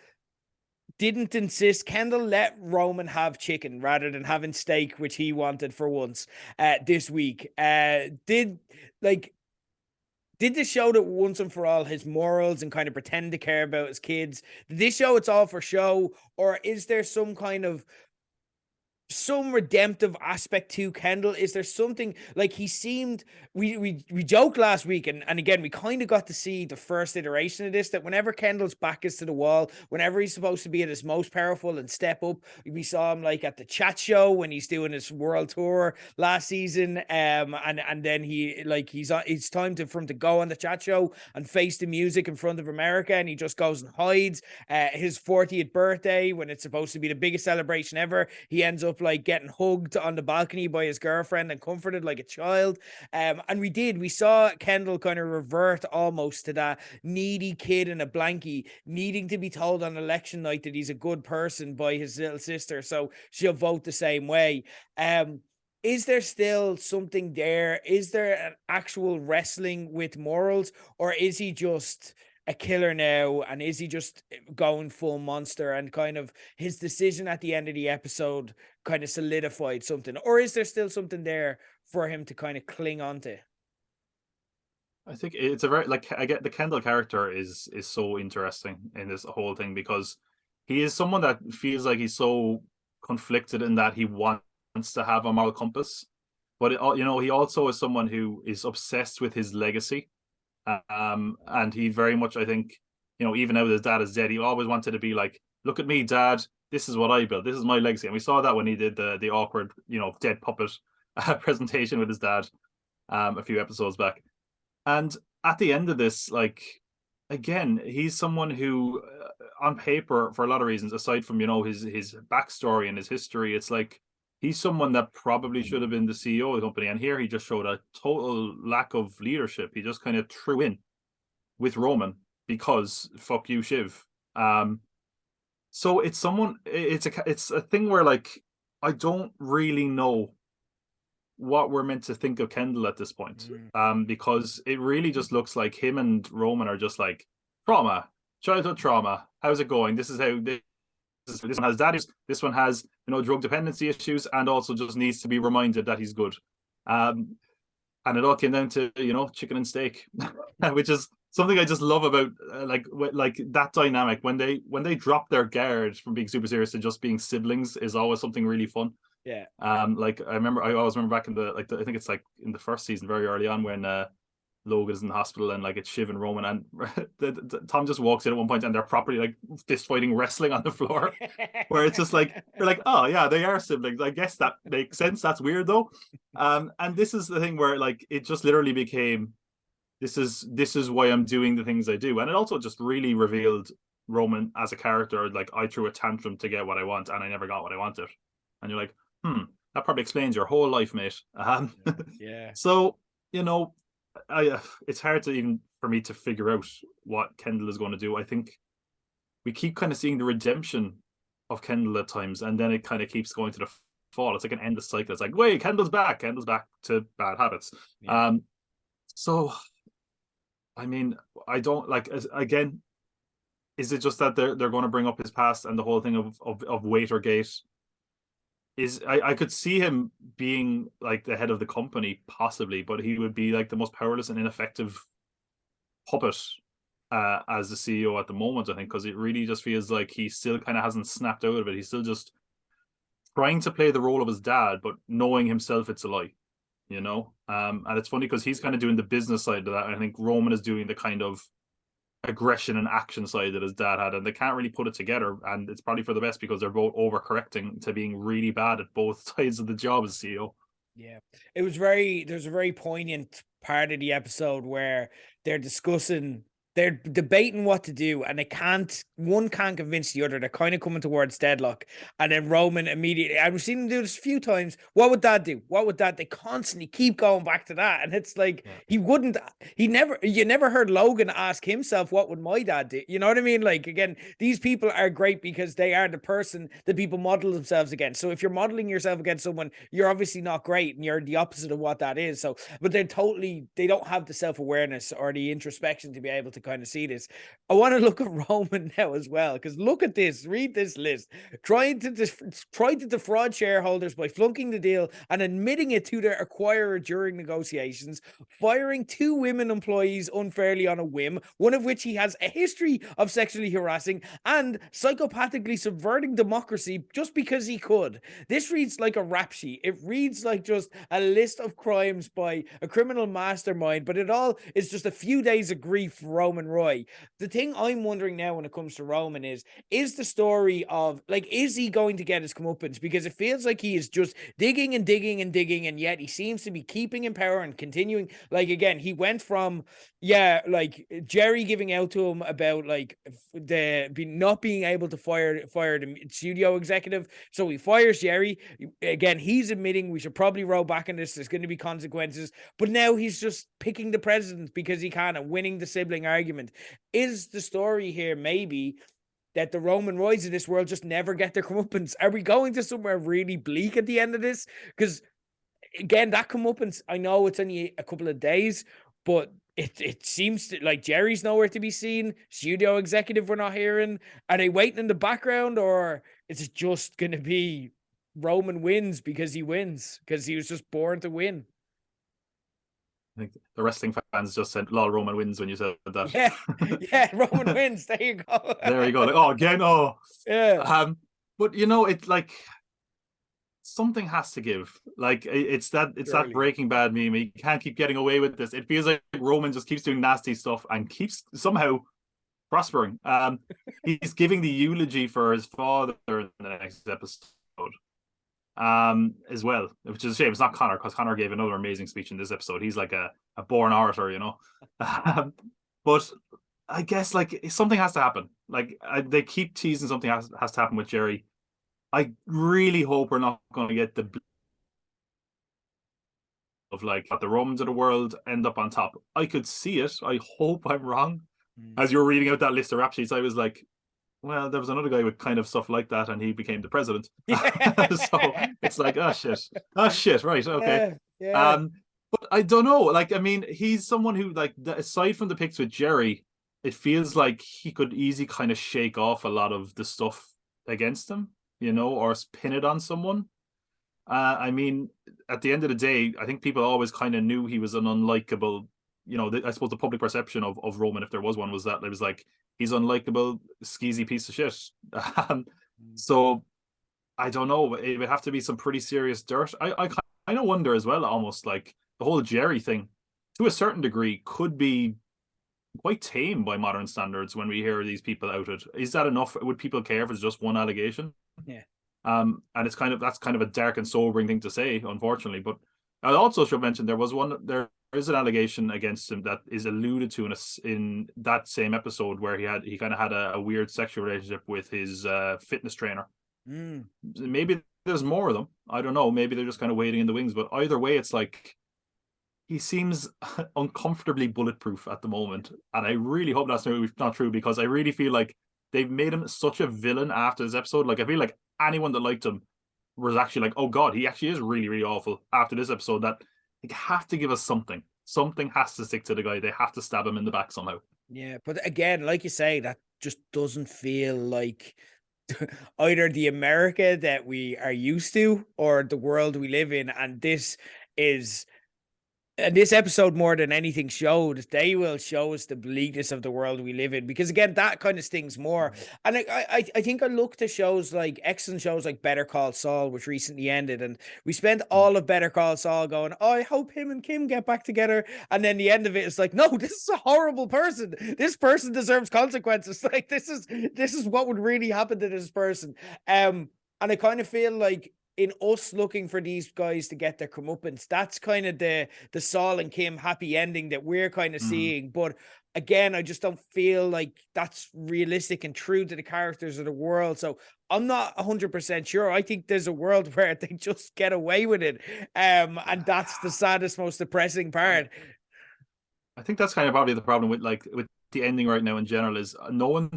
didn't insist. Kendall let Roman have chicken rather than having steak, which he wanted for once this week. Did this show that once and for all his morals and kind of pretend to care about his kids? Did this show it's all for show, or is there some kind of some redemptive aspect to Kendall? Is there something like he seemed, we joked last week, and again we kind of got to see the first iteration of this, that whenever Kendall's back is to the wall, whenever he's supposed to be at his most powerful and step up, we saw him like at the chat show when he's doing his world tour last season, and then he like it's time for him to go on the chat show and face the music in front of America, and he just goes and hides. His 40th birthday, when it's supposed to be the biggest celebration ever, he ends up like getting hugged on the balcony by his girlfriend and comforted like a child. And we saw Kendall kind of revert almost to that needy kid in a blankie needing to be told on election night that he's a good person by his little sister, so she'll vote the same way. Is there still something there? Is there an actual wrestling with morals, or is he just a killer now, and is he just going full monster, and kind of his decision at the end of the episode kind of solidified something, or is there still something there for him to kind of cling on to? I think it's a very, like, I get the Kendall character is so interesting in this whole thing, because he is someone that feels like he's so conflicted in that he wants to have a moral compass, but he also is someone who is obsessed with his legacy. And he very much, I think, even now that his dad is dead, he always wanted to be like, look at me, Dad, this is what I built, this is my legacy. And we saw that when he did the awkward, dead puppet presentation with his dad a few episodes back. And at the end of this, like, again, he's someone who, on paper, for a lot of reasons, aside from his backstory and his history, it's like he's someone that probably should have been the CEO of the company. And here he just showed a total lack of leadership. He just kind of threw in with Roman because fuck you, Shiv. So it's a thing where, like, I don't really know what we're meant to think of Kendall at this point. Because it really just looks like him and Roman are just like, trauma, childhood trauma. How's it going? This is how this one has daddies. This one has drug dependency issues, and also just needs to be reminded that he's good. And it all came down to chicken and steak, which is something I just love about like that dynamic when they drop their guard from being super serious to just being siblings is always something really fun. Yeah. Like I always remember back in I think it's like in the first season, very early on, when Logan is in the hospital and like it's Shiv and Roman, and Tom just walks in at one point and they're properly like fist fighting, wrestling on the floor, where it's just like they're like, oh yeah, they are siblings. I guess that makes sense. That's weird though. And this is the thing where like it just literally became, this is why I'm doing the things I do, and it also just really revealed Roman as a character. Like, I threw a tantrum to get what I want, and I never got what I wanted, and you're like, that probably explains your whole life, mate. Yeah. So it's hard to even for me to figure out what Kendall is going to do. I think we keep kind of seeing the redemption of Kendall at times, and then it kind of keeps going to the fall. It's like an endless cycle. It's like, wait, Kendall's back to bad habits. Yeah. So I mean, I don't like, again, is it just that they're going to bring up his past and the whole thing of Waitergate? I could see him being like the head of the company possibly, but he would be like the most powerless and ineffective puppet as the CEO at the moment, I think, because it really just feels like he still kind of hasn't snapped out of it. He's still just trying to play the role of his dad, but knowing himself it's a lie, and it's funny because he's kind of doing the business side of that. I think Roman is doing the kind of aggression and action side that his dad had, and they can't really put it together, and it's probably for the best because they're both overcorrecting to being really bad at both sides of the job as CEO. Yeah, there's a very poignant part of the episode where they're discussing they're debating what to do, and one can't convince the other. They're kind of coming towards deadlock. And then Roman immediately, I've seen him do this a few times. What would Dad do? What would Dad? They constantly keep going back to that. And it's like, you never heard Logan ask himself, what would my dad do? You know what I mean? Like, again, these people are great because they are the person that people model themselves against. So if you're modeling yourself against someone, you're obviously not great, and you're the opposite of what that is. So, but they don't have the self-awareness or the introspection to be able to kind of see this. I want to look at Roman now as well, because look at this, read this list. Trying to defraud shareholders by flunking the deal and admitting it to their acquirer during negotiations, firing 2 women employees unfairly on a whim, one of which he has a history of sexually harassing, and psychopathically subverting democracy just because he could. This reads like a rap sheet. It reads like just a list of crimes by a criminal mastermind, but it all is just a few days of grief for Roman Roy. The thing I'm wondering now when it comes to Roman is the story of, like, is he going to get his comeuppance? Because it feels like he is just digging and digging and digging, and yet he seems to be keeping in power and continuing. Like, again, he went from, like Jerry giving out to him about like not being able to fire the studio executive. So he fires Jerry. Again, he's admitting we should probably roll back on this. There's going to be consequences. But now he's just picking the president because he can, and winning the sibling argument. Is the story here maybe that the Roman Roys of this world just never get their comeuppance? Are we going to somewhere really bleak at the end of this? Because, again, that comeuppance, I know it's only a couple of days, but it seems to, like, Jerry's nowhere to be seen. Studio executive we're not hearing. Are they waiting in the background, or is it just going to be Roman wins because he wins, because he was just born to win? I think the wrestling fans just said, "Lol, Roman wins" when you said that. Yeah, Roman wins. There you go. There you go. Like, oh, again, oh. Yeah. But it's like something has to give. Like, it's that Breaking Bad meme. He can't keep getting away with this. It feels like Roman just keeps doing nasty stuff and keeps somehow prospering. He's giving the eulogy for his father in the next episode. As well, which is a shame. It's not Connor, because Connor gave another amazing speech in this episode. He's like a born orator, but I guess, like, something has to happen. Like, they keep teasing something has to happen with Jerry. I really hope we're not going to get the of, like, the Romans of the world end up on top. I could see it. I hope I'm wrong. As you were reading out that list of rap sheets, I was like, well, there was another guy with kind of stuff like that, and he became the president. So it's like, oh shit, right, okay. But I don't know. Like, I mean, he's someone who, like, aside from the picks with Jerry, it feels like he could easily kind of shake off a lot of the stuff against him, or pin it on someone. I mean, at the end of the day, I think people always kind of knew he was an unlikable. I suppose the public perception of Roman, if there was one, was that it was like, he's unlikable, skeezy piece of shit. So I don't know. It would have to be some pretty serious dirt. I kind of wonder as well, almost like the whole Jerry thing, to a certain degree, could be quite tame by modern standards when we hear these people outed. Is that enough? Would people care if it's just one allegation? Yeah. And that's kind of a dark and sobering thing to say, unfortunately. But I also should mention there is an allegation against him that is alluded to in that same episode, where he kind of had a weird sexual relationship with his fitness trainer. Maybe there's more of them. I don't know. Maybe they're just kind of waiting in the wings. But either way, it's like, he seems uncomfortably bulletproof at the moment. And I really hope that's not true, because I really feel like they've made him such a villain after this episode. Like, I feel like anyone that liked him was actually like, oh God, he actually is really, really awful after this episode. That they have to give us something. Something has to stick to the guy. They have to stab him in the back somehow. Yeah, but again, like you say, that just doesn't feel like either the America that we are used to or the world we live in. And this episode, more than anything, showed they will show us the bleakness of the world we live in, because again, that kind of stings more. And I think I looked at shows like excellent shows like Better Call Saul, which recently ended, and we spent all of Better Call Saul going, oh, I hope him and Kim get back together, and then the end of it is like, no, this is a horrible person. This person deserves consequences. Like, this is what would really happen to this person. And I kind of feel like, in us looking for these guys to get their comeuppance, that's kind of the Saul and Kim happy ending that we're kind of seeing. But again, I just don't feel like that's realistic and true to the characters of the world. So I'm not 100% sure. I think there's a world where they just get away with it. And that's the saddest, most depressing part. I think that's kind of probably the problem with with the ending right now in general is no one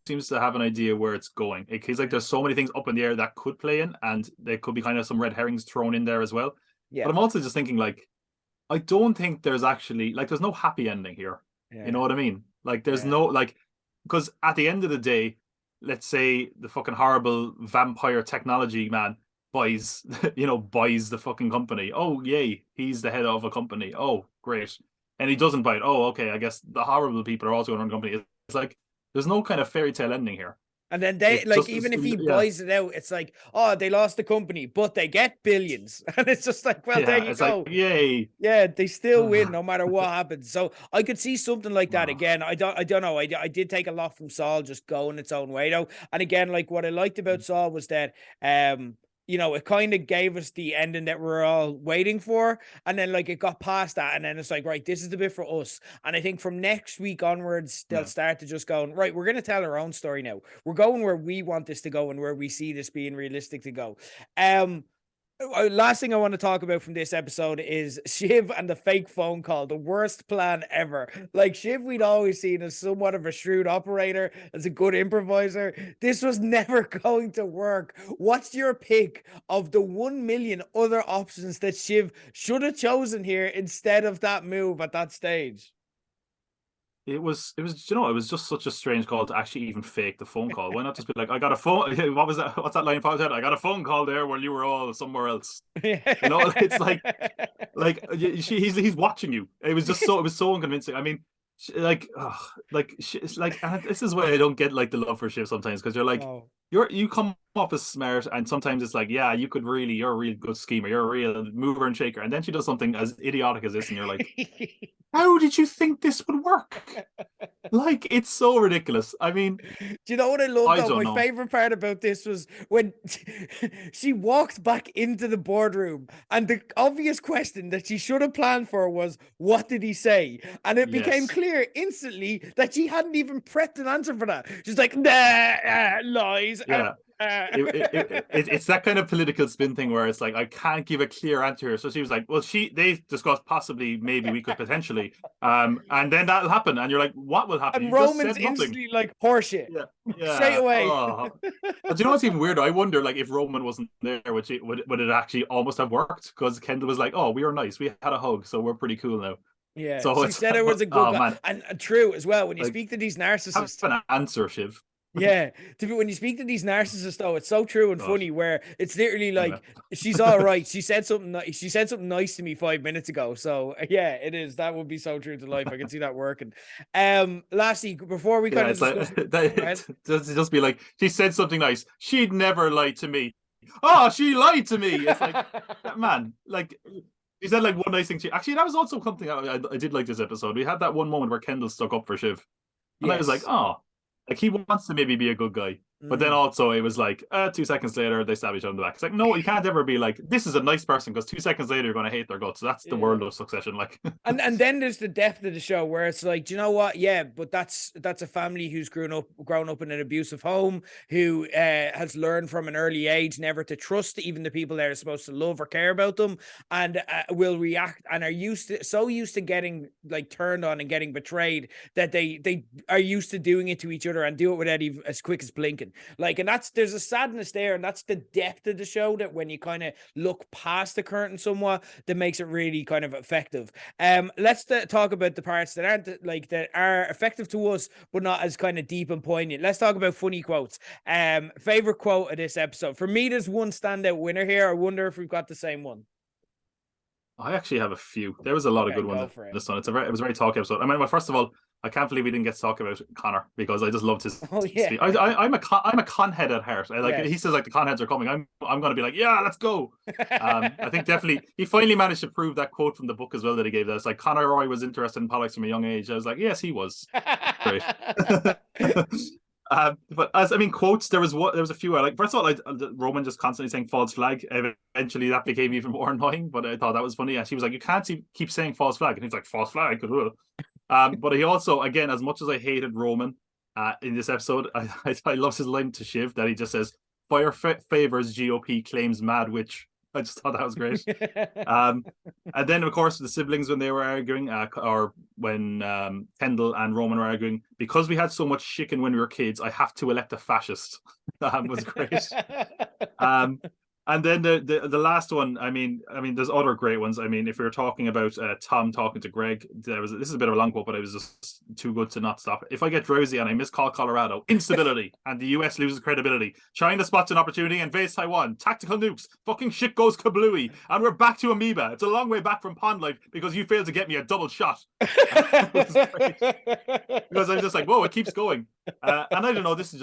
seems to have an idea where it's going. It feels like there's so many things up in the air that could play in, and there could be kind of some red herrings thrown in there as well. Yeah. But I'm also just thinking like, I don't think there's actually like there's no happy ending here. You know Yeah. what I mean? Like there's Yeah. no like because at the end of the day, let's say the fucking horrible vampire technology man buys buys the fucking company. Oh yay, he's the head of a company. Oh great. And he doesn't buy it. Oh, okay. I guess the horrible people are also going to run a company. It's like there's no kind of fairy tale ending here. And then they It like, just even if he yeah. buys it out, it's like, oh, they lost the company, but they get billions. And it's just like, well, there Yeah, you it's like go. yay. Yeah, they still win no matter what happens. So I could see something like that Oh, again. I don't know. I did take a lot from Saul just going its own way though. And again, like what I liked about Saul was that it kind of gave us the ending that we're all waiting for. And then like it got past that. And then it's like, right, this is the bit for us. And I think from next week onwards, they'll yeah. start to just go, right, we're gonna tell our own story now. We're going where we want this to go and where we see this being realistic to go. Last thing I want to talk about from this episode is Shiv and the fake phone call, the worst plan ever. Like Shiv, we'd always seen as somewhat of a shrewd operator, as a good improviser. This was never going to work. What's your pick of the 1 million other options that Shiv should have chosen here instead of that move at that stage? It was just such a strange call to actually even fake the phone call. Why not just be like, I got a phone. What was that? What's that line from? I got a phone call there while you were all somewhere else. It's he's watching you. It was so unconvincing. I mean, and this is why I don't get like the love for Shiv sometimes, because you're like, Oh. you come up as smart, and sometimes it's like, yeah, you're a real good schemer, you're a real mover and shaker, and then she does something as idiotic as this, and you're like, how did you think this would work? Like, it's so ridiculous. I mean, Do you know what I love I though? don't My know. favorite part about this was when she walked back into the boardroom, and the obvious question that she should have planned for was, what did he say? And it became Yes. clear instantly that she hadn't even prepped an answer for that. She's like, nah, lies. Yeah. It's that kind of political spin thing where it's like, I can't give a clear answer here. So she was like, well, they discussed possibly maybe we could potentially, and then that'll happen, and you're like, what will happen? And You just Roman's said nothing. instantly like, horseshit. Yeah, Straight yeah. away. Oh. But you know what's even weirder? I wonder, like, if Roman wasn't there, would it actually almost have worked? Because Kendall was like, "Oh, we were nice. We had a hug, so we're pretty cool now." Yeah, So she it's said it was a good oh guy. man, And true as well, when you like, speak to these have narcissists. an answer, Shiv. Yeah, when you speak to these narcissists, though, it's so true and God. funny. Where it's literally Anyway. like, she's all right. She said something. She said something nice to me 5 minutes ago. So yeah, it is. That would be so true to life. I can see that working. Lastly, before we Yeah, kind of it's like discuss, just be like, she said something nice. She'd never lie to me. Oh, she lied to me. It's like, man, like, he said like one nice thing. Actually, that was also something I did like this episode. We had that one moment where Kendall stuck up for Shiv, and I was like, yes. oh, like he wants to maybe be a good guy. But then also it was like 2 seconds later they stab each other in the back. It's like, no, you can't ever be like, this is a nice person, because 2 seconds later you're going to hate their guts. That's the Yeah. world of Succession. Like, And then there's the depth of the show where it's like, do you know what? Yeah, but that's a family who's grown up in an abusive home, who has learned from an early age never to trust even the people that are supposed to love or care about them, and will react and are used to getting like turned on and getting betrayed, that they are used to doing it to each other and do it with Eddie as quick as blinking. Like, and there's a sadness there, and that's the depth of the show, that when you kind of look past the curtain somewhat, that makes it really kind of effective. Let's talk about the parts that aren't like, that are effective to us but not as kind of deep and poignant. Let's talk about funny quotes. Favorite quote of this episode for me, there's one standout winner here. I wonder if we've got the same one. I actually have a few. There was a lot of good ones in this one. It was a very talky episode. I mean, well, first of all, I can't believe we didn't get to talk about Connor, because I just loved his speech. I'm a con head at heart. He says like the con heads are coming. I'm going to be like, yeah, let's go. I think definitely he finally managed to prove that quote from the book as well that he gave. That it's like, Connor Roy was interested in politics from a young age. I was like, yes, he was. Great. But quotes, there was a few I like. First of all, Roman just constantly saying false flag. Eventually that became even more annoying, but I thought that was funny. And she was like, you can't keep saying false flag, and he's like, false flag. But he also, again, as much as I hated Roman in this episode, I love his line to Shiv that he just says, "Fire favors GOP claims Mad Witch." I just thought that was great. And then, of course, the siblings when they were arguing, or when Kendall and Roman were arguing, because we had so much chicken when we were kids, I have to elect a fascist. That was great. And then the last one, I mean, there's other great ones. I mean, if we were talking about Tom talking to Greg, this is a bit of a long quote, but it was just too good to not stop. "If I get drowsy and I miscall Colorado, instability, and the US loses credibility. China spots an opportunity, invades Taiwan, tactical nukes, fucking shit goes kablooey, and we're back to amoeba. It's a long way back from pond life because you failed to get me a double shot." Because I'm just like, whoa, it keeps going. And I don't know, this.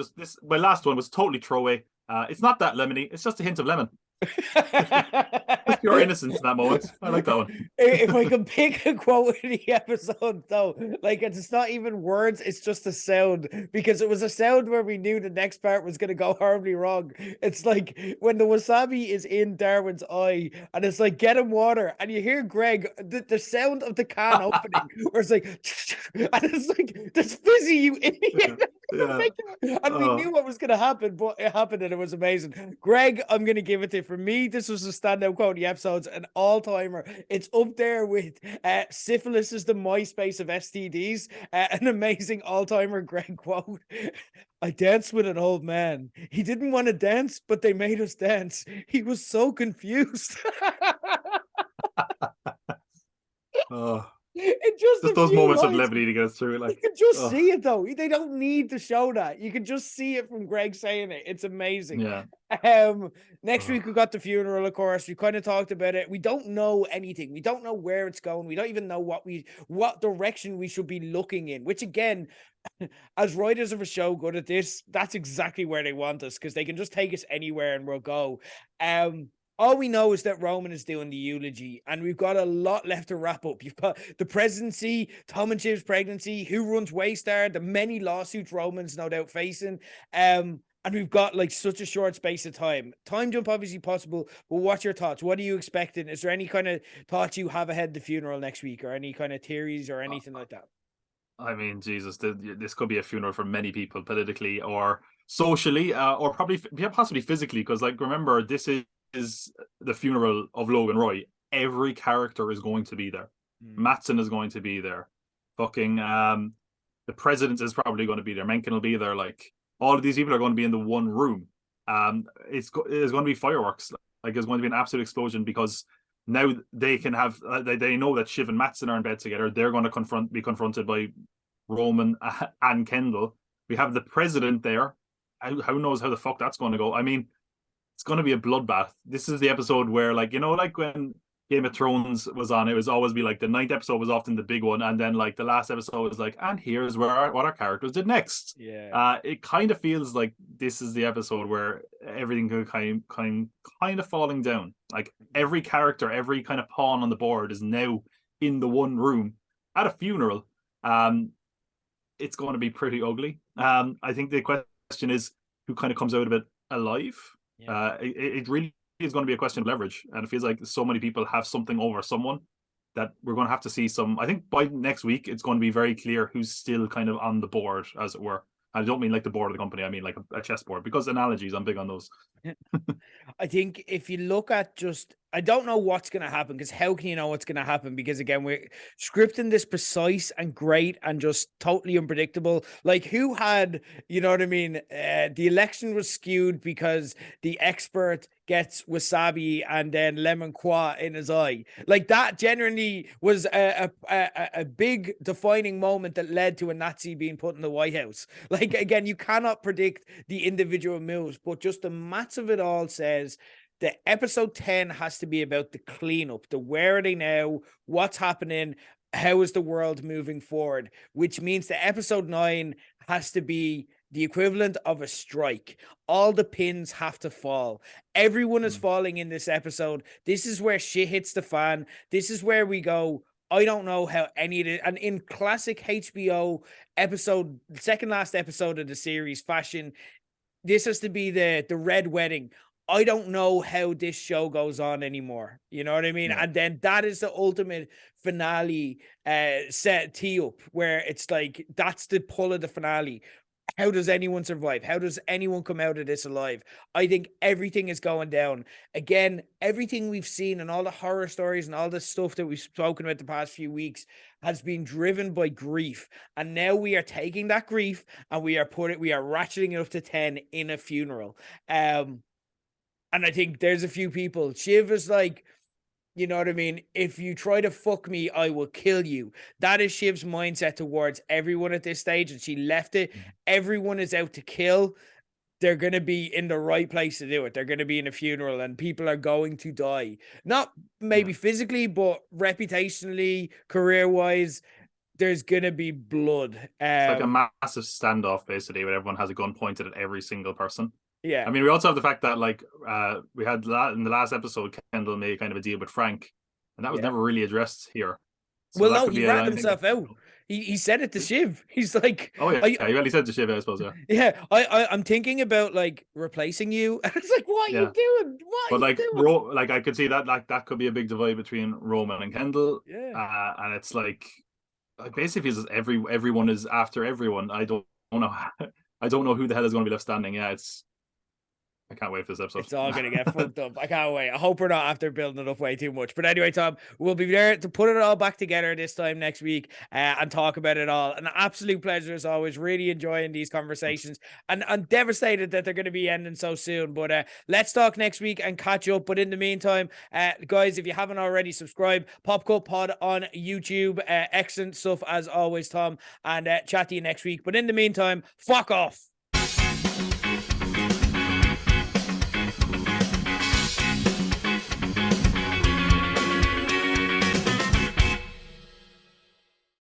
My last one was totally throwaway. It's not that lemony. It's just a hint of lemon. Just pure innocence in that moment. I like that one. If I can pick a quote in the episode, though, like it's not even words, it's just a sound, because it was a sound where we knew the next part was going to go horribly wrong. It's like when the wasabi is in Darwin's eye and it's like, "Get him water," and you hear Greg, the sound of the can opening, where it's like, and it's like, "That's fizzy, you idiot." Yeah. And we knew what was going to happen, but it happened and it was amazing. Greg, I'm going to give it to you. For me, this was a standout quote in the episodes, an all-timer. It's up there with "Syphilis is the MySpace of STDs," an amazing all-timer Greg quote. "I danced with an old man. He didn't want to dance, but they made us dance. He was so confused." Oh. It just those moments of levity to get us through it. Like, you can just see it though. They don't need to show that. You can just see it from Greg saying it. It's amazing. Yeah. Next week we got the funeral, of course. We kind of talked about it. We don't know anything. We don't know where it's going. We don't even know what direction we should be looking in, which again, as writers of a show good at this, that's exactly where they want us, because they can just take us anywhere and we'll go. All we know is that Roman is doing the eulogy, and we've got a lot left to wrap up. You've got the presidency, Tom and Chiv's pregnancy, who runs Waystar, the many lawsuits Roman's no doubt facing. And we've got like such a short space of time. Time jump obviously possible, but what's your thoughts? What are you expecting? Is there any kind of thoughts you have ahead of the funeral next week, or any kind of theories or anything like that? I mean, Jesus, this could be a funeral for many people, politically or socially, or probably possibly physically, because like, remember, this is the funeral of Logan Roy. Every character is going to be there. Matsson is going to be there. Fucking the president is probably going to be there. Mencken will be there. Like, all of these people are going to be in the one room. It's going to be fireworks. Like, there's going to be an absolute explosion, because now they can have they know that Shiv and Matsson are in bed together. They're going to be confronted by Roman and Kendall. We have the president there. Who knows how the fuck that's going to go? I mean, it's going to be a bloodbath. This is the episode where, like, you know, like when Game of Thrones was on, it was always be like the 9th episode was often the big one, and then like the last episode was like, and here's what our characters did next. Yeah. It kind of feels like this is the episode where everything could kind of falling down. Like, every character, every kind of pawn on the board is now in the one room at a funeral. It's going to be pretty ugly. I think the question is who kind of comes out of it alive. Yeah. It really is going to be a question of leverage, and it feels like so many people have something over someone that we're going to have to see some. I think by next week it's going to be very clear who's still kind of on the board, as it were. I don't mean like the board of the company, I mean like a chessboard, because analogies, I'm big on those. I think if you look at just, I don't know what's going to happen, because how can you know what's going to happen? Because again, we're scripting this precise and great and just totally unpredictable. Like, who had, you know what I mean? The election was skewed because the expert gets wasabi and then lemon qua in his eye. Like, that generally was a big defining moment that led to a Nazi being put in the White House. Like, again, you cannot predict the individual moves, but just the maths of it all says the episode 10 has to be about the cleanup, the where are they now, what's happening, how is the world moving forward, which means the episode 9 has to be the equivalent of a strike. All the pins have to fall. Everyone is falling in this episode. This is where shit hits the fan. This is where we go, I don't know how any of it, and in classic HBO episode, second last episode of the series fashion, this has to be the red wedding. I don't know how this show goes on anymore. You know what I mean? Yeah. And then that is the ultimate finale set tee up where it's like that's the pull of the finale. How does anyone survive? How does anyone come out of this alive? I think everything is going down. Again, everything we've seen and all the horror stories and all the stuff that we've spoken about the past few weeks has been driven by grief. And now we are taking that grief and we are ratcheting it up to 10 in a funeral. And I think there's a few people. Shiv is like, you know what I mean? If you try to fuck me, I will kill you. That is Shiv's mindset towards everyone at this stage. And she left it. Everyone is out to kill. They're going to be in the right place to do it. They're going to be in a funeral and people are going to die. Not maybe physically, but reputationally, career-wise, there's going to be blood. It's like a massive standoff, basically, where everyone has a gun pointed at every single person. Yeah. I mean, we also have the fact that, like, we had in the last episode, Kendall made kind of a deal with Frank, and that was never really addressed here. So well, no, he ratted himself out. He said it to Shiv. He's like, oh yeah, he really said to Shiv, I suppose. Yeah, I'm thinking about like replacing you. And it's like, what are you doing? What? But like, doing? I could see that that could be a big divide between Roman and Kendall. Yeah, and it's like basically everyone is after everyone. I don't know. I don't know who the hell is going to be left standing. Yeah, I can't wait for this episode. It's all going to get fucked up. I can't wait. I hope we're not after building it up way too much. But anyway, Tom, we'll be there to put it all back together this time next week and talk about it all. An absolute pleasure as always. Really enjoying these conversations. And I'm devastated that they're going to be ending so soon. But let's talk next week and catch up. But in the meantime, guys, if you haven't already, subscribe. Pop Cut Pod on YouTube. Excellent stuff as always, Tom. And chat to you next week. But in the meantime, fuck off.